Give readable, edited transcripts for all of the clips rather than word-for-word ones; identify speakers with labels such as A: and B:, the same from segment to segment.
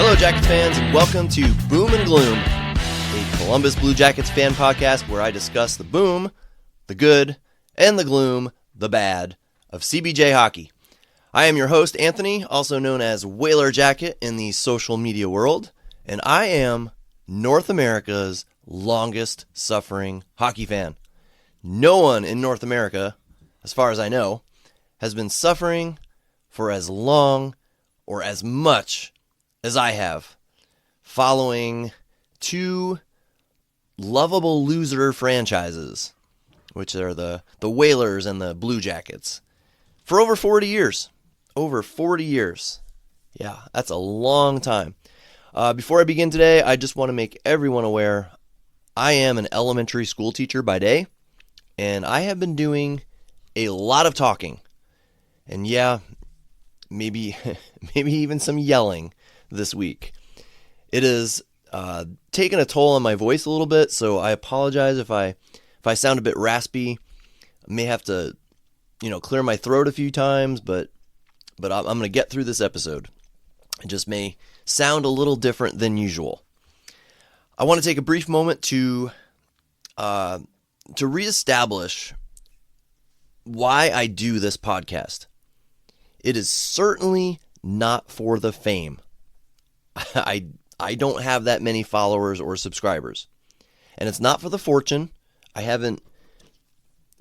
A: Hello, Jackets fans, and welcome to Boom and Gloom, a Columbus Blue Jackets fan podcast where I discuss the boom, the good, and the gloom, the bad, of CBJ hockey. I am your host, Anthony, also known as Whaler Jacket in the social media world, and I am North America's longest suffering hockey fan. No one in North America, as far as I know, has been suffering for as long or as much as I have, following two lovable loser franchises, which are the Whalers and the Blue Jackets, for over 40 years. Over 40 years. Yeah, that's a long time. Before I begin today, I just want to make everyone aware I am an elementary school teacher by day, and I have been doing a lot of talking. And yeah, maybe even some yelling this week. It has taken a toll on my voice a little bit, so I apologize if I sound a bit raspy. I may have to, clear my throat a few times, but I'm going to get through this episode. It just may sound a little different than usual. I want to take a brief moment to reestablish why I do this podcast. It is certainly not for the fame. I don't have that many followers or subscribers. And it's not for the fortune. I haven't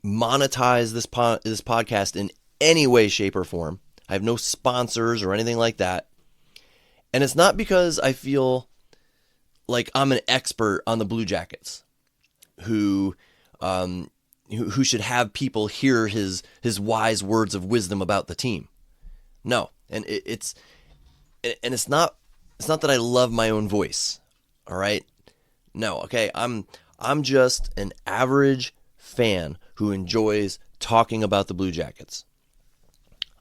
A: monetized this podcast in any way, shape, or form. I have no sponsors or anything like that. And it's not because I feel like I'm an expert on the Blue Jackets who should have people hear his wise words of wisdom about the team. No, and it's not that I love my own voice. All right? No, okay. I'm just an average fan who enjoys talking about the Blue Jackets.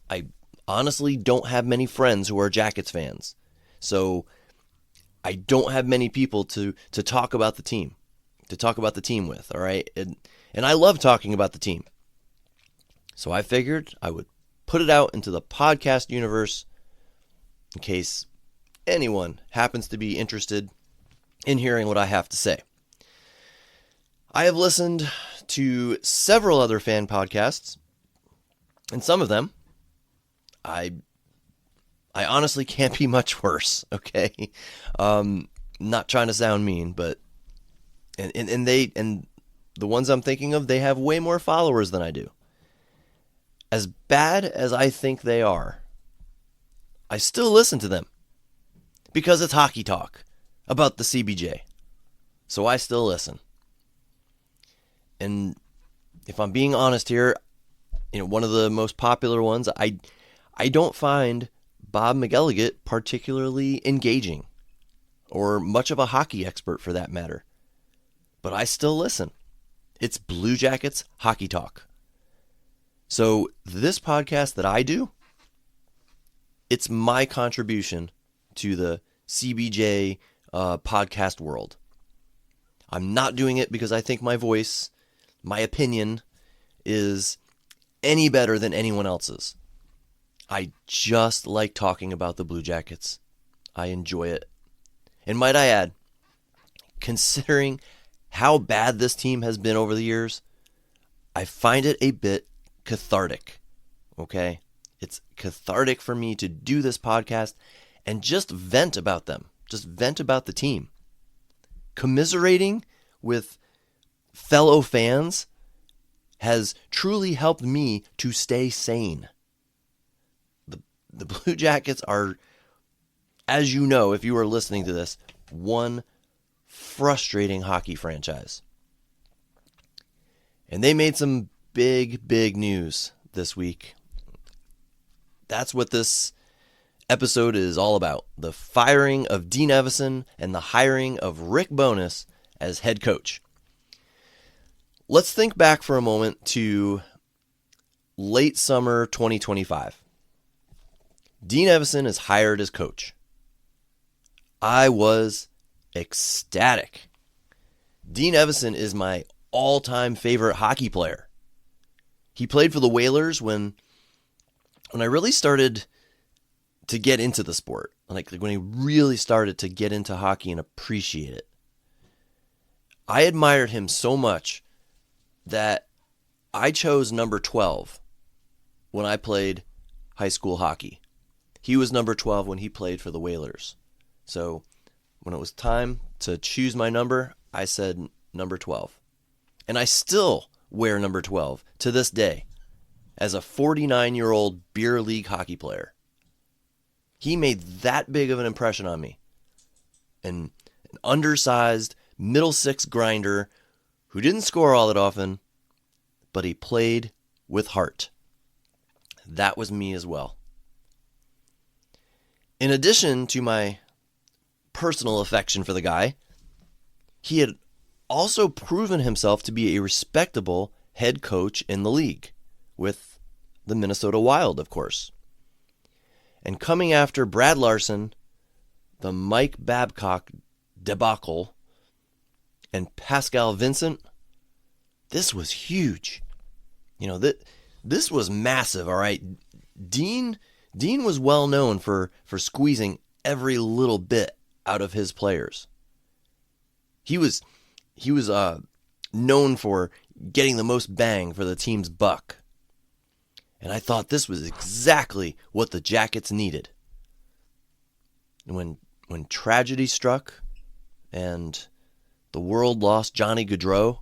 A: I honestly don't have many friends who are Jackets fans. So I don't have many people to talk about the team, with, all right? And I love talking about the team. So I figured I would put it out into the podcast universe in case anyone happens to be interested in hearing what I have to say. I have listened to several other fan podcasts, and some of them I honestly can't be much worse, okay? Not trying to sound mean, but and the ones I'm thinking of, they have way more followers than I do. As bad as I think they are, I still listen to them because it's hockey talk about the CBJ. So I still listen. And if I'm being honest here, one of the most popular ones, I don't find Bob McElligott particularly engaging or much of a hockey expert for that matter. But I still listen. It's Blue Jackets Hockey Talk. So this podcast that I do, it's my contribution to the CBJ podcast world. I'm not doing it because I think my voice, my opinion, is any better than anyone else's. I just like talking about the Blue Jackets. I enjoy it. And might I add, considering how bad this team has been over the years, I find it a bit cathartic. Okay? It's cathartic for me to do this podcast and just vent about them. Just vent about the team. Commiserating with fellow fans has truly helped me to stay sane. The Blue Jackets are, as you know, if you are listening to this, one frustrating hockey franchise. And they made some big news this week. That's what this episode is all about. The firing of Dean Evason and the hiring of Rick Bowness as head coach. Let's think back for a moment to late summer 2025. Dean Evason is hired as coach. I was ecstatic. Dean Evason is my all-time favorite hockey player. He played for the Whalers when I really started to get into the sport, like when he really started to get into hockey and appreciate it. I admired him so much that I chose number 12 when I played high school hockey. He was number 12 when he played for the Whalers. So when it was time to choose my number, I said number 12. And I still wear number 12 to this day as a 49-year-old beer league hockey player. He made that big of an impression on me. An undersized, middle six grinder who didn't score all that often, but he played with heart. That was me as well. In addition to my personal affection for the guy, he had also proven himself to be a respectable head coach in the league, with the Minnesota Wild, of course. And coming after Brad Larson, the Mike Babcock debacle, and Pascal Vincent, this was huge. This was massive, all right? Dean was well known for squeezing every little bit out of his players. He was known for getting the most bang for the team's buck. And I thought this was exactly what the Jackets needed. And when tragedy struck and the world lost Johnny Gaudreau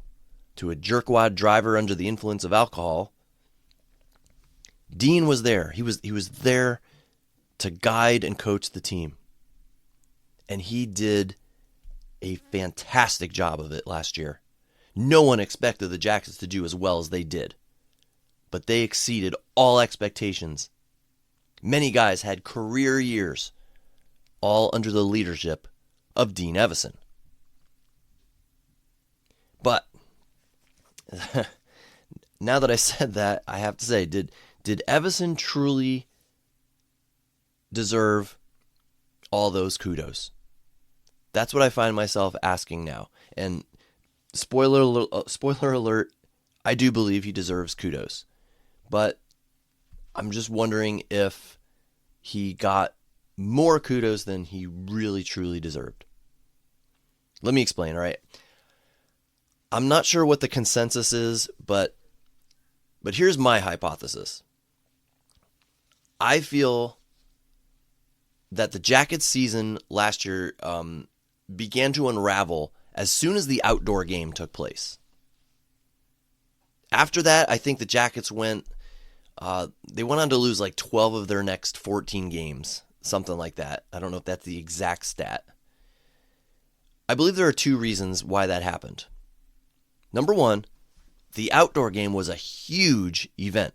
A: to a jerkwad driver under the influence of alcohol, Dean was there. He was there to guide and coach the team. And he did a fantastic job of it last year. No one expected the Jackets to do as well as they did. But they exceeded all expectations. Many guys had career years, all under the leadership of Dean Evason. But now that I said that, I have to say, did Evason truly deserve all those kudos? That's what I find myself asking now. And spoiler alert, I do believe he deserves kudos. But I'm just wondering if he got more kudos than he really truly deserved. Let me explain, all right? I'm not sure what the consensus is, but here's my hypothesis. I feel that the Jackets season last year began to unravel as soon as the outdoor game took place. After that, I think the Jackets went on to lose like 12 of their next 14 games, something like that. I don't know if that's the exact stat. I believe there are two reasons why that happened. Number one, the outdoor game was a huge event.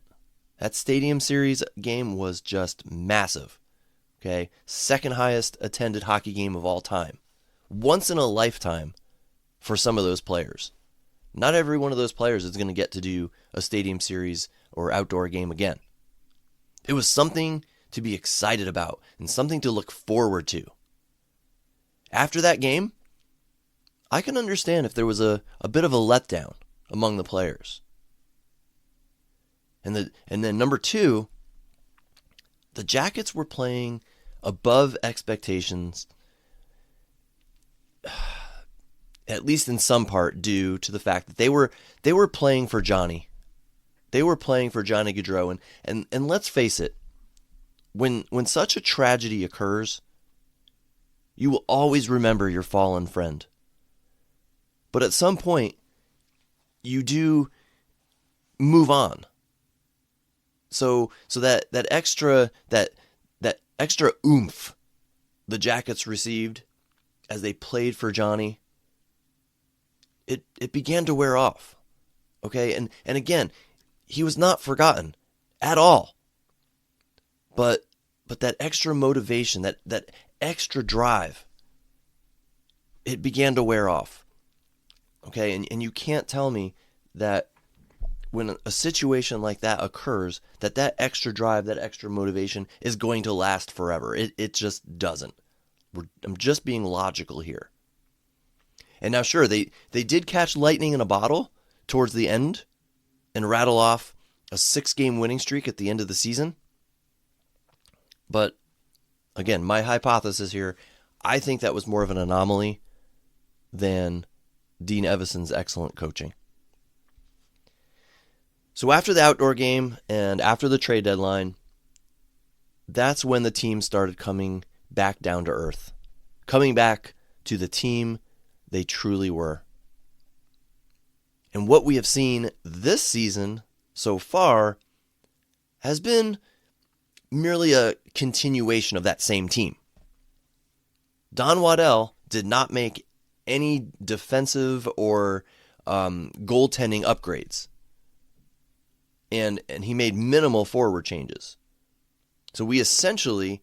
A: That Stadium Series game was just massive. Okay, second highest attended hockey game of all time. Once in a lifetime for some of those players. Not every one of those players is going to get to do a Stadium Series or outdoor game again. It was something to be excited about and something to look forward to. After that game, I can understand if there was a bit of a letdown among the players. And then number two, the Jackets were playing above expectations, at least in some part due to the fact that they were playing for Johnny. They were playing for Johnny Gaudreau, and let's face it, when such a tragedy occurs, you will always remember your fallen friend. But at some point, you do move on. So that extra oomph the Jackets received as they played for Johnny, it began to wear off. Okay, and again, he was not forgotten at all. But that extra motivation, that extra drive, it began to wear off. Okay, and you can't tell me that when a situation like that occurs, that extra drive, that extra motivation is going to last forever. It just doesn't. I'm just being logical here. And now, sure, they did catch lightning in a bottle towards the end and rattle off a 6-game winning streak at the end of the season. But again, my hypothesis here, I think that was more of an anomaly than Dean Evason's excellent coaching. So after the outdoor game and after the trade deadline, that's when the team started coming back down to earth, coming back to the team they truly were. And what we have seen this season so far has been merely a continuation of that same team. Don Waddell did not make any defensive or goaltending upgrades. And he made minimal forward changes. So we essentially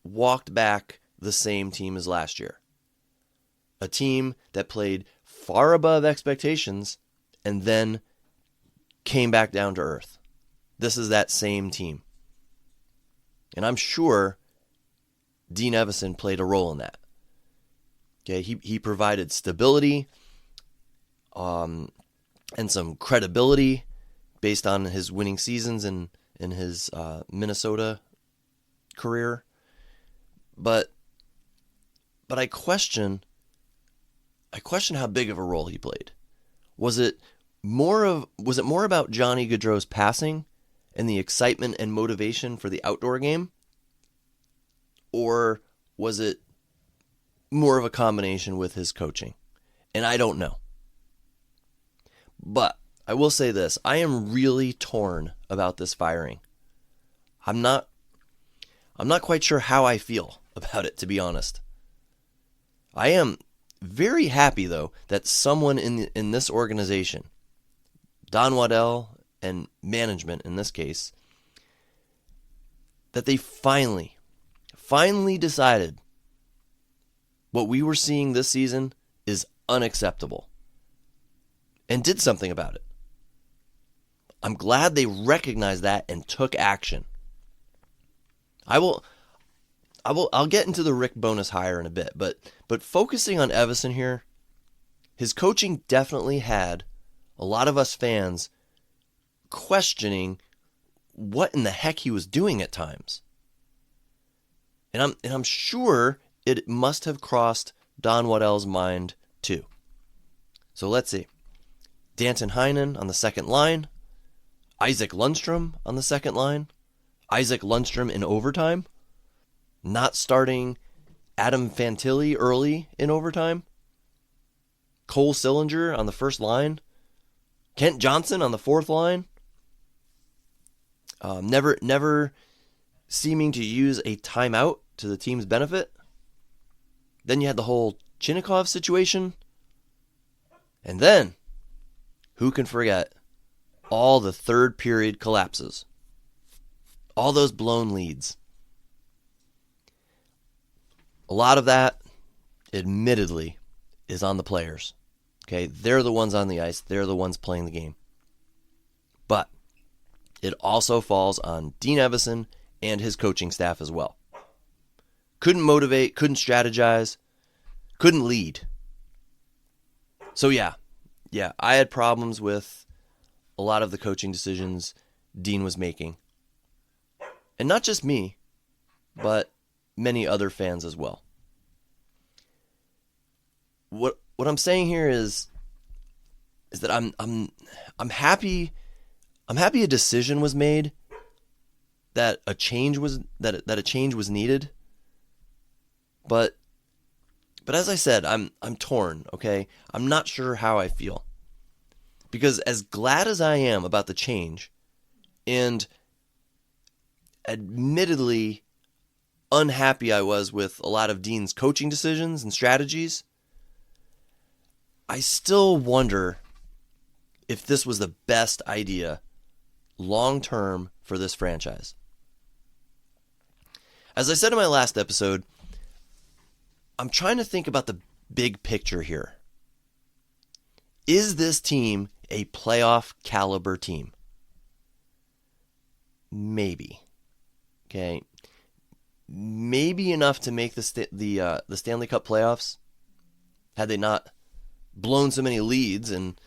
A: walked back the same team as last year. A team that played far above expectations and then came back down to earth. This is that same team. And I'm sure Dean Evason played a role in that. Okay, he provided stability and some credibility based on his winning seasons in his Minnesota career. But I question how big of a role he played. Was it more about Johnny Gaudreau's passing and the excitement and motivation for the outdoor game? Or was it more of a combination with his coaching? And I don't know. But I will say this, I am really torn about this firing. I'm not quite sure how I feel about it, to be honest. I am very happy, though, that someone in this organization, Don Waddell and management in this case, that they finally decided what we were seeing this season is unacceptable and did something about it. I'm glad they recognized that and took action. I'll get into the Rick Bowness hire in a bit, but focusing on Evason here, his coaching definitely had a lot of us fans questioning what in the heck he was doing at times. And I'm sure it must have crossed Don Waddell's mind too. So let's see. Danton Heinen on the second line, Isaac Lundstrom on the second line, Isaac Lundstrom in overtime, not starting Adam Fantilli early in overtime, Cole Sillinger on the first line, Kent Johnson on the fourth line, never seeming to use a timeout to the team's benefit. Then you had the whole Chinnikov situation. And then, who can forget all the third period collapses? All those blown leads. A lot of that, admittedly, is on the players. Okay, they're the ones on the ice. They're the ones playing the game. But it also falls on Dean Evason and his coaching staff as well. Couldn't motivate, couldn't strategize, couldn't lead. So yeah, I had problems with a lot of the coaching decisions Dean was making. And not just me, but many other fans as well. What I'm saying here is that I'm happy a decision was made, that a change was needed. But as I said, I'm torn, okay? I'm not sure how I feel. Because as glad as I am about the change, and admittedly unhappy I was with a lot of Dean's coaching decisions and strategies, I still wonder if this was the best idea long-term for this franchise. As I said in my last episode, I'm trying to think about the big picture here. Is this team a playoff caliber team? Maybe. Okay. Maybe enough to make the Stanley Cup playoffs, had they not blown so many leads and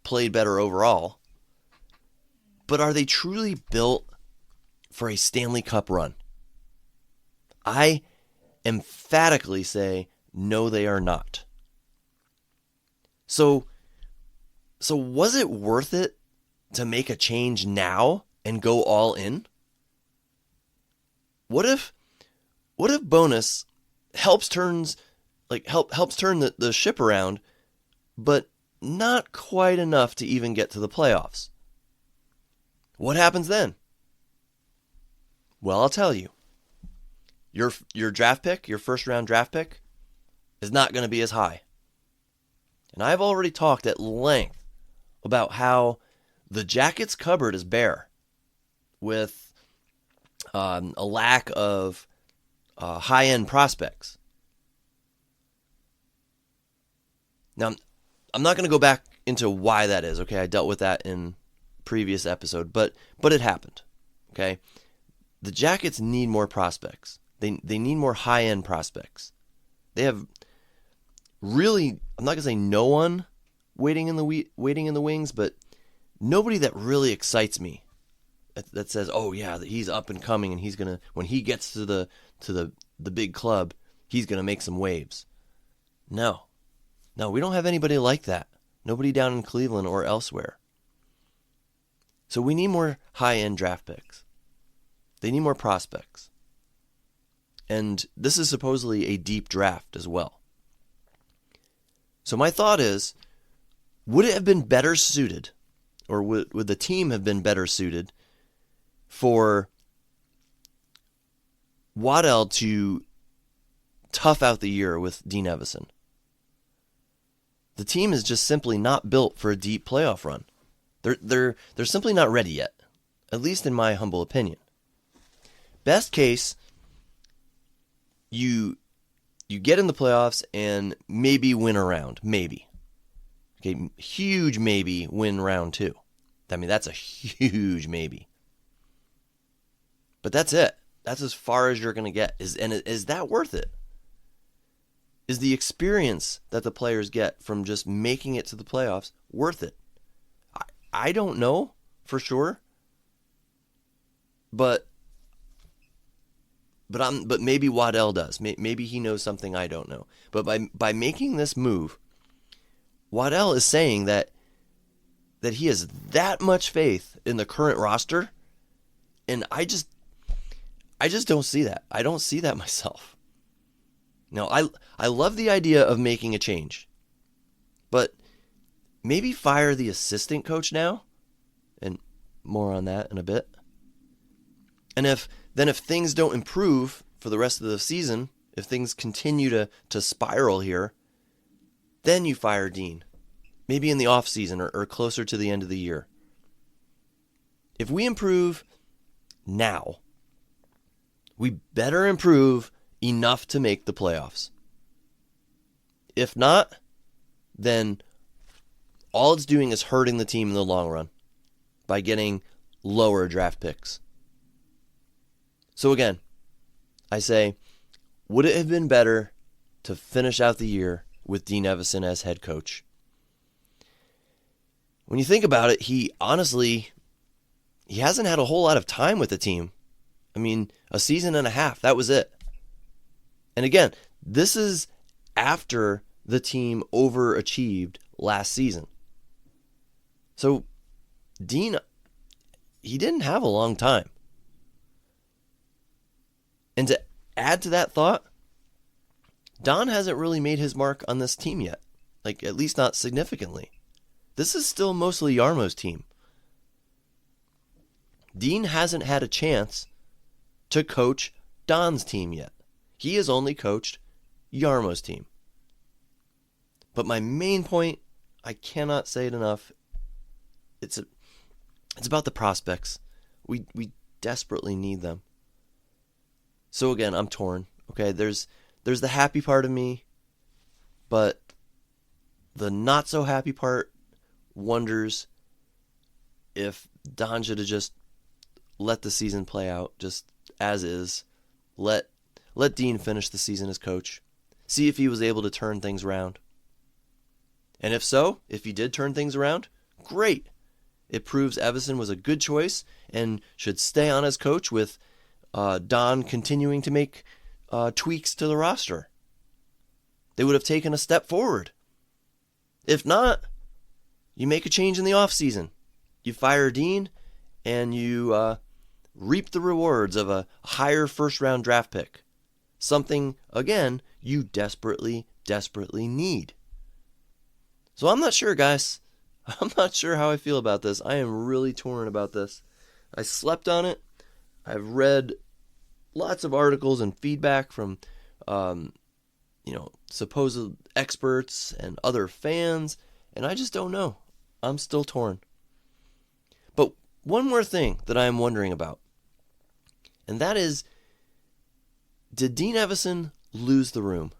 A: played better overall. But are they truly built for a Stanley Cup run? I emphatically say, no, they are not. So was it worth it to make a change now and go all in? What if Bowness helps turn the ship around, but not quite enough to even get to the playoffs? What happens then? Well, I'll tell you. Your draft pick, your first round draft pick, is not going to be as high. And I've already talked at length about how the Jackets cupboard is bare with a lack of high-end prospects. Now, I'm not going to go back into why that is, okay? I dealt with that in previous episode, but it happened, okay? The Jackets need more prospects. They need more high-end prospects. They have really, I'm not going to say no one waiting in the wings, but nobody that really excites me that says, "Oh yeah, he's up and coming and he's going to, when he gets to the big club, he's going to make some waves." No, we don't have anybody like that. Nobody down in Cleveland or elsewhere. So we need more high-end draft picks. They need more prospects. And this is supposedly a deep draft as well. So my thought is, would it have been better suited, or would the team have been better suited for Waddell to tough out the year with Dean Evason? The team is just simply not built for a deep playoff run. They're simply not ready yet, at least in my humble opinion. Best case, you get in the playoffs and maybe win a round, maybe. Okay, huge maybe win round 2. I mean, that's a huge maybe. But that's it. That's as far as you're going to get. Is that worth it? Is the experience that the players get from just making it to the playoffs worth it? I don't know for sure. But maybe Waddell does. Maybe he knows something I don't know. But by making this move, Waddell is saying that he has that much faith in the current roster, and I just don't see that. I don't see that myself. Now, I love the idea of making a change, but maybe fire the assistant coach now, and more on that in a bit. And if things don't improve for the rest of the season, if things continue to spiral here, then you fire Dean. Maybe in the off season or closer to the end of the year. If we improve now, we better improve enough to make the playoffs. If not, then all it's doing is hurting the team in the long run by getting lower draft picks. So again, I say, would it have been better to finish out the year with Dean Evason as head coach? When you think about it, he hasn't had a whole lot of time with the team. I mean, a season and a half, that was it. And again, this is after the team overachieved last season. So, Dean, he didn't have a long time. And to add to that thought, Don hasn't really made his mark on this team yet. Like, at least not significantly. This is still mostly Yarmo's team. Dean hasn't had a chance to coach Don's team yet. He has only coached Yarmo's team. But my main point, I cannot say it enough, it's about the prospects. We desperately need them. So again, I'm torn. Okay, there's the happy part of me, but the not so happy part wonders if Don should have just let the season play out just as is. Let Dean finish the season as coach. See if he was able to turn things around. And if so, if he did turn things around, great. It proves Evason was a good choice and should stay on as coach with Don continuing to make tweaks to the roster. They would have taken a step forward. If not, you make a change in the offseason. You fire Dean, and you reap the rewards of a higher first-round draft pick. Something, again, you desperately, desperately need. So I'm not sure, guys. I'm not sure how I feel about this. I am really torn about this. I slept on it. I've read lots of articles and feedback from, supposed experts and other fans, and I just don't know. I'm still torn. But one more thing that I am wondering about, and that is, did Dean Evason lose the room?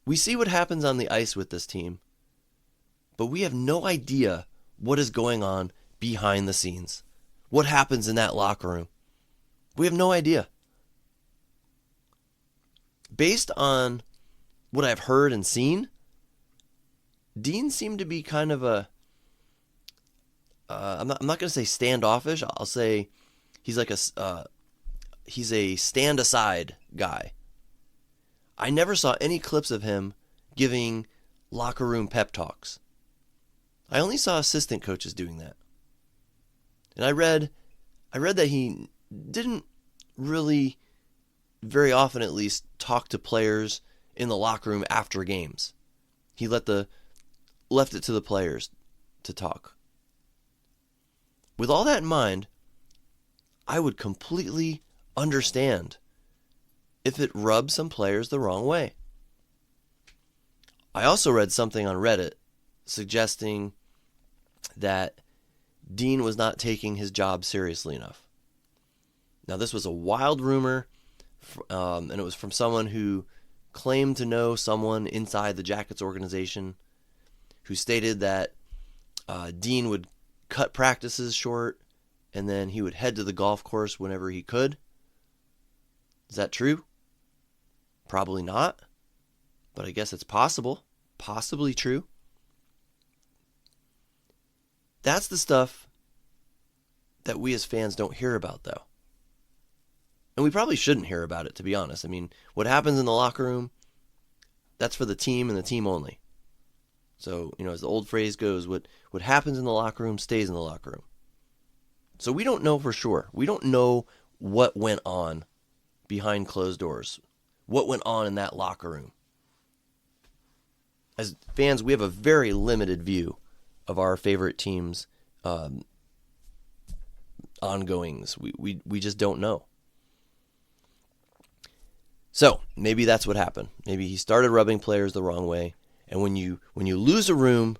A: We see what happens on the ice with this team, but we have no idea what is going on behind the scenes. What happens in that locker room? We have no idea. Based on what I've heard and seen, Dean seemed to be kind of I'm not going to say standoffish. I'll say he's like he's a stand aside guy. I never saw any clips of him giving locker room pep talks. I only saw assistant coaches doing that. And I read that he didn't really, very often at least, talk to players in the locker room after games. He left it to the players to talk. With all that in mind, I would completely understand if it rubs some players the wrong way. I also read something on Reddit suggesting that Dean was not taking his job seriously enough. Now, this was a wild rumor, and it was from someone who claimed to know someone inside the Jackets organization who stated that Dean would cut practices short and then he would head to the golf course whenever he could. Is that true? Probably not, but I guess it's possible. Possibly true. That's the stuff that we as fans don't hear about, though. And we probably shouldn't hear about it, to be honest. I mean, what happens in the locker room, that's for the team and the team only. So, as the old phrase goes, what happens in the locker room stays in the locker room. So we don't know for sure. We don't know what went on behind closed doors. What went on in that locker room. As fans, we have a very limited view of our favorite team's ongoings. We just don't know. So maybe that's what happened. Maybe he started rubbing players the wrong way, and when you lose a room,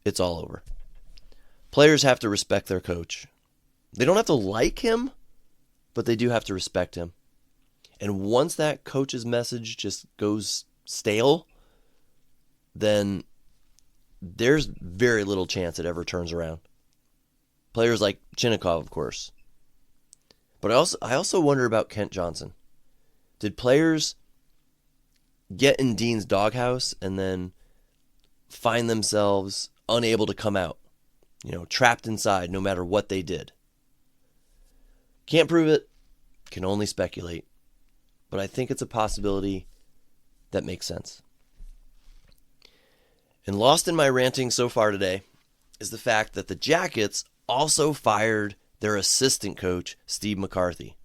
A: it's all over. Players have to respect their coach. They don't have to like him, but they do have to respect him. And once that coach's message just goes stale, then there's very little chance it ever turns around. Players like Chinnikov, of course. But I also wonder about Kent Johnson. Did players get in Dean's doghouse and then find themselves unable to come out? Trapped inside no matter what they did. Can't prove it. Can only speculate. But I think it's a possibility that makes sense. And lost in my ranting so far today is the fact that the Jackets also fired their assistant coach, Steve McCarthy.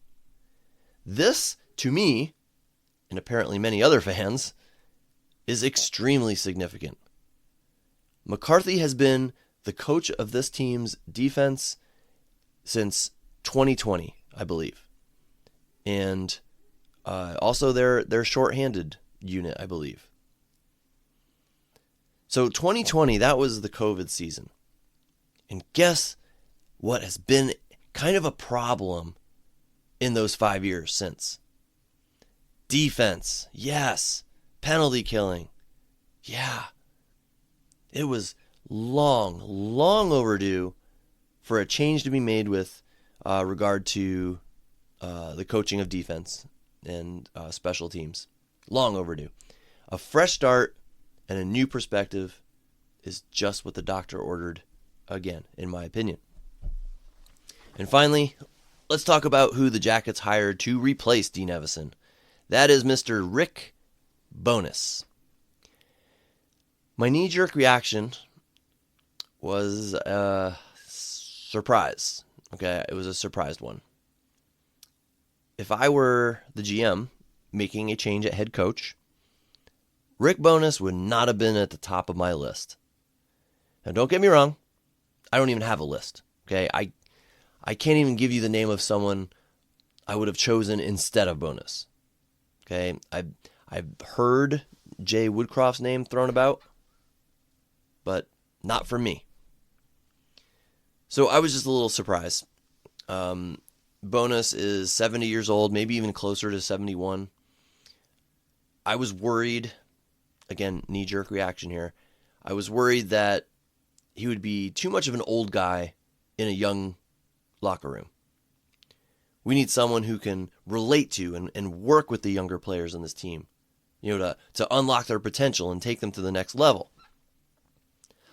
A: This, to me, and apparently many other fans, is extremely significant. McCarthy has been the coach of this team's defense since 2020, I believe. And also their shorthanded unit, I believe. So 2020, that was the COVID season. And guess what has been kind of a problem in those 5 years since? Defense, yes. Penalty killing, yeah. It was long overdue for a change to be made with regard to the coaching of defense and special teams. Long overdue. A fresh start and a new perspective is just what the doctor ordered again, in my opinion. And finally, let's talk about who the Jackets hired to replace Dean Evason. That is Mr. Rick Bowness. My knee-jerk reaction was a surprise. Okay, it was a surprised one. If I were the GM making a change at head coach, Rick Bowness would not have been at the top of my list. Now, don't get me wrong. I don't even have a list. Okay, I can't even give you the name of someone I would have chosen instead of Bowness. Okay, I've heard Jay Woodcroft's name thrown about, but not for me. So I was just a little surprised. Bowness is 70 years old, maybe even closer to 71. I was worried, again, knee-jerk reaction here. I was worried that he would be too much of an old guy in a young locker room. We need someone who can relate to and work with the younger players on this team, to unlock their potential and take them to the next level.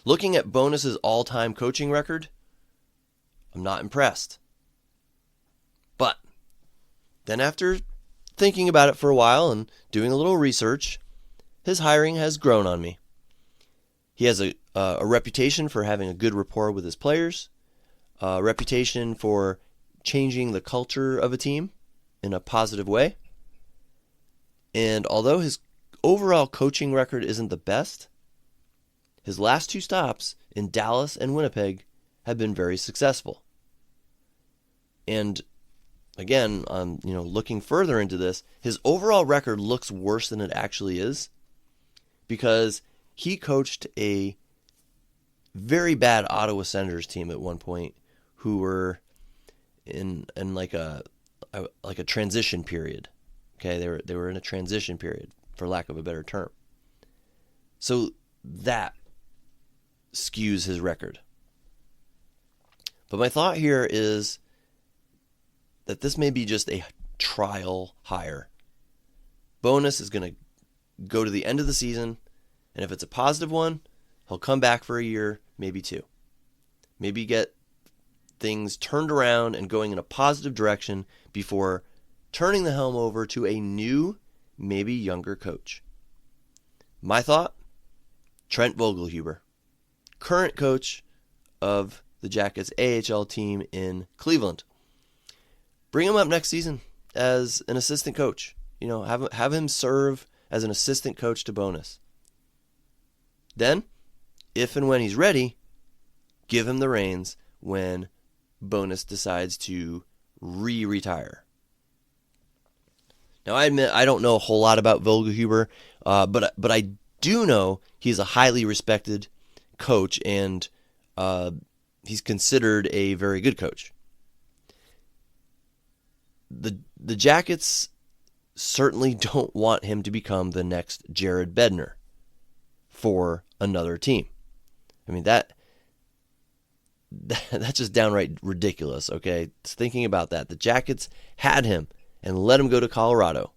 A: Looking at Bowness's all-time coaching record, I'm not impressed. But then after thinking about it for a while and doing a little research, his hiring has grown on me. He has a reputation for having a good rapport with his players, a reputation for changing the culture of a team in a positive way. And although his overall coaching record isn't the best, his last two stops in Dallas and Winnipeg have been very successful. And again, looking further into this, his overall record looks worse than it actually is because he coached a very bad Ottawa Senators team at one point who were in like a transition period. Okay, they were in a transition period, for lack of a better term. So that skews his record. But my thought here is that this may be just a trial hire. Bowness is going to go to the end of the season, and if it's a positive one, he'll come back for a year, maybe two. Maybe get things turned around and going in a positive direction before turning the helm over to a new, maybe younger coach. My thought, Trent Vogelhuber, current coach of the Jackets AHL team in Cleveland. Bring him up next season as an assistant coach. Have him serve as an assistant coach to Bowness. Then, if and when he's ready, give him the reins when Bowness decides to retire. Now, I admit I don't know a whole lot about Vogelhuber, but I do know he's a highly respected coach, and he's considered a very good coach. The Jackets certainly don't want him to become the next Jared Bednar for another team. I mean, that's just downright ridiculous, okay? Thinking about that. The Jackets had him and let him go to Colorado,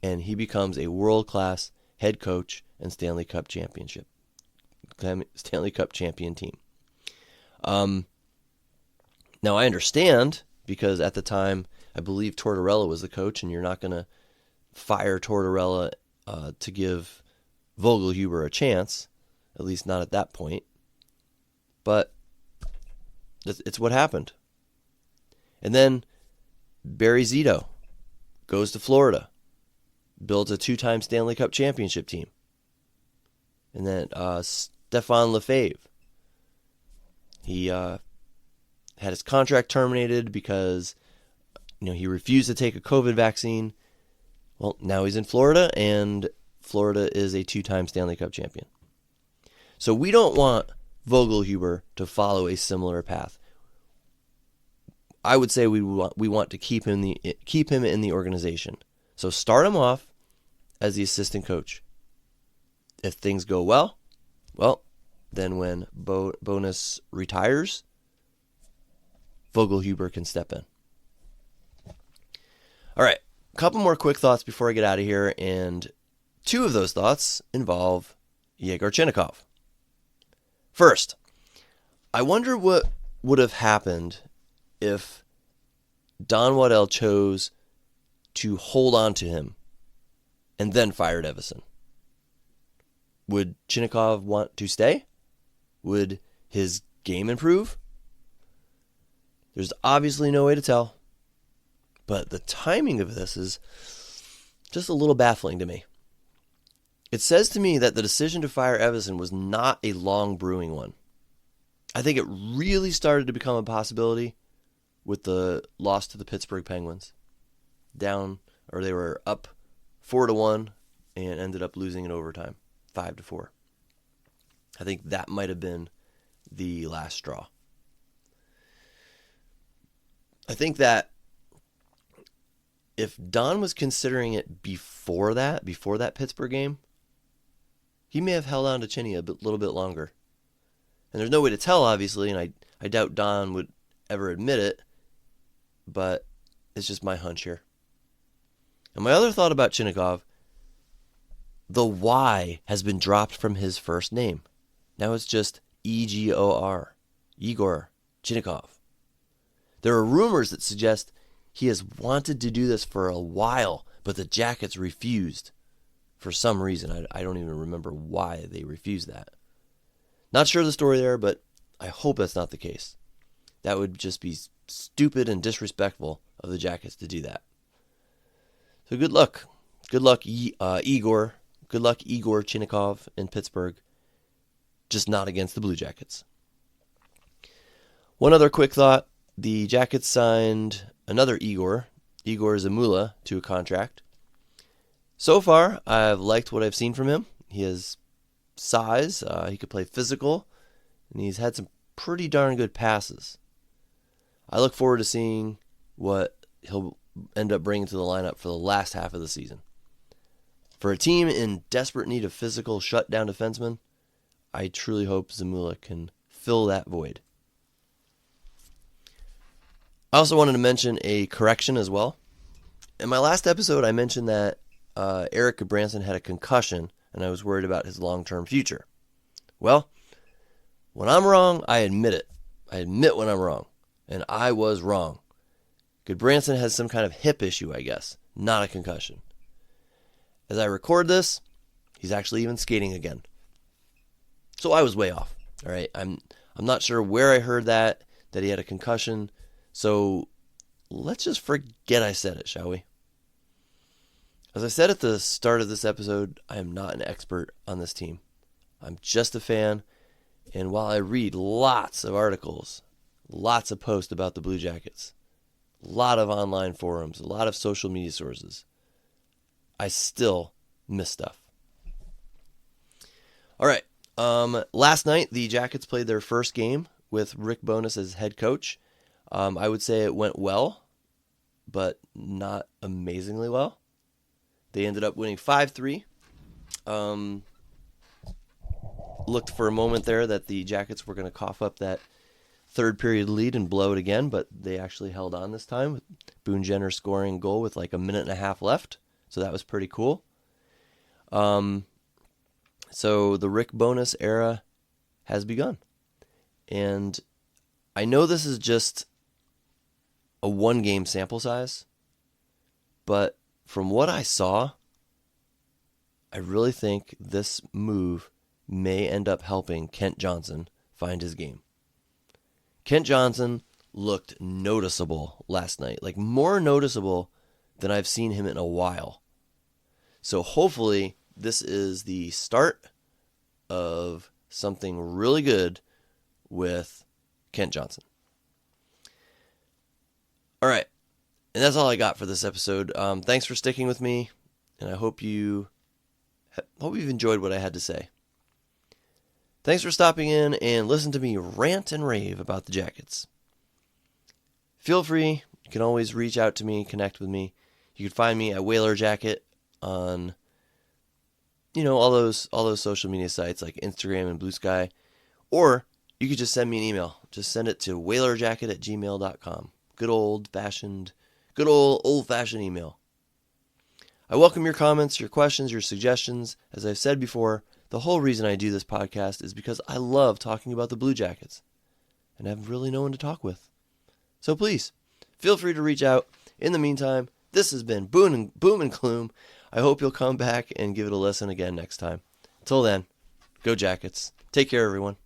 A: and he becomes a world-class head coach and Stanley Cup champion team. Now, I understand, because at the time, I believe Tortorella was the coach, and you're not going to fire Tortorella to give Vogelhuber a chance, at least not at that point. But it's what happened. And then Barry Zito goes to Florida, builds a 2-time Stanley Cup championship team. And then Stefan Lefebvre, he had his contract terminated because he refused to take a COVID vaccine. Well, now he's in Florida, and Florida is a 2-time Stanley Cup champion. So we don't want Vogelhuber to follow a similar path. I would say we want to keep him in the organization. So start him off as the assistant coach. If things go well, then when Bowness retires, Vogelhuber can step in. All right, a couple more quick thoughts before I get out of here, and two of those thoughts involve Yegor Chinnikov. First, I wonder what would have happened if Don Waddell chose to hold on to him and then fired Evason. Would Chinnikov want to stay? Would his game improve? There's obviously no way to tell, but the timing of this is just a little baffling to me. It says to me that the decision to fire Evason was not a long brewing one. I think it really started to become a possibility with the loss to the Pittsburgh Penguins. They were up 4-1 and ended up losing in overtime, 5-4. I think that might have been the last straw. I think that if Don was considering it before that Pittsburgh game, he may have held on to Chinny a little bit longer. And there's no way to tell, obviously, and I doubt Don would ever admit it, but it's just my hunch here. And my other thought about Chinnikov, the Y has been dropped from his first name. Now it's just Egor, Igor Chinnikov. There are rumors that suggest he has wanted to do this for a while, but the Jackets refused for some reason. I don't even remember why they refused that. Not sure of the story there, but I hope that's not the case. That would just be stupid and disrespectful of the Jackets to do that. So good luck. Good luck, Igor. Good luck, Igor Chinnikov in Pittsburgh. Just not against the Blue Jackets. One other quick thought. The Jackets signed another Igor Zamula, to a contract. So far, I've liked what I've seen from him. He has size, he could play physical, and he's had some pretty darn good passes. I look forward to seeing what he'll end up bringing to the lineup for the last half of the season. For a team in desperate need of physical shutdown defensemen, I truly hope Zamula can fill that void. I also wanted to mention a correction as well. In my last episode, I mentioned that Erik Gudbranson had a concussion, and I was worried about his long-term future. Well, when I'm wrong, I admit it. I admit when I'm wrong, and I was wrong. Gudbranson has some kind of hip issue, I guess, not a concussion. As I record this, he's actually even skating again. So I was way off. All right, I'm not sure where I heard that he had a concussion. So let's just forget I said it, shall we? As I said at the start of this episode, I am not an expert on this team. I'm just a fan, and while I read lots of articles, lots of posts about the Blue Jackets, a lot of online forums, a lot of social media sources, I still miss stuff. All right, last night the Jackets played their first game with Rick Bowness as head coach. I would say it went well, but not amazingly well. They ended up winning 5-3. Looked for a moment there that the Jackets were going to cough up that third period lead and blow it again, but they actually held on this time with Boone Jenner scoring a goal with like a minute and a half left. So that was pretty cool. So the Rick Bowness era has begun. And I know this is just a one-game sample size, but from what I saw, I really think this move may end up helping Kent Johnson find his game. Kent Johnson looked noticeable last night, like more noticeable than I've seen him in a while. So hopefully this is the start of something really good with Kent Johnson. All right, and that's all I got for this episode. Thanks for sticking with me, and I hope you've enjoyed what I had to say. Thanks for stopping in and listen to me rant and rave about the Jackets. Feel free, you can always reach out to me, connect with me. You can find me at Whaler Jacket on, all those social media sites like Instagram and Blue Sky, or you could just send me an email. Just send it to whalerjacket@gmail.com. Good old-fashioned email. I welcome your comments, your questions, your suggestions. As I've said before, the whole reason I do this podcast is because I love talking about the Blue Jackets and have really no one to talk with. So please, feel free to reach out. In the meantime, this has been Boom and Gloom. I hope you'll come back and give it a listen again next time. Until then, go Jackets. Take care, everyone.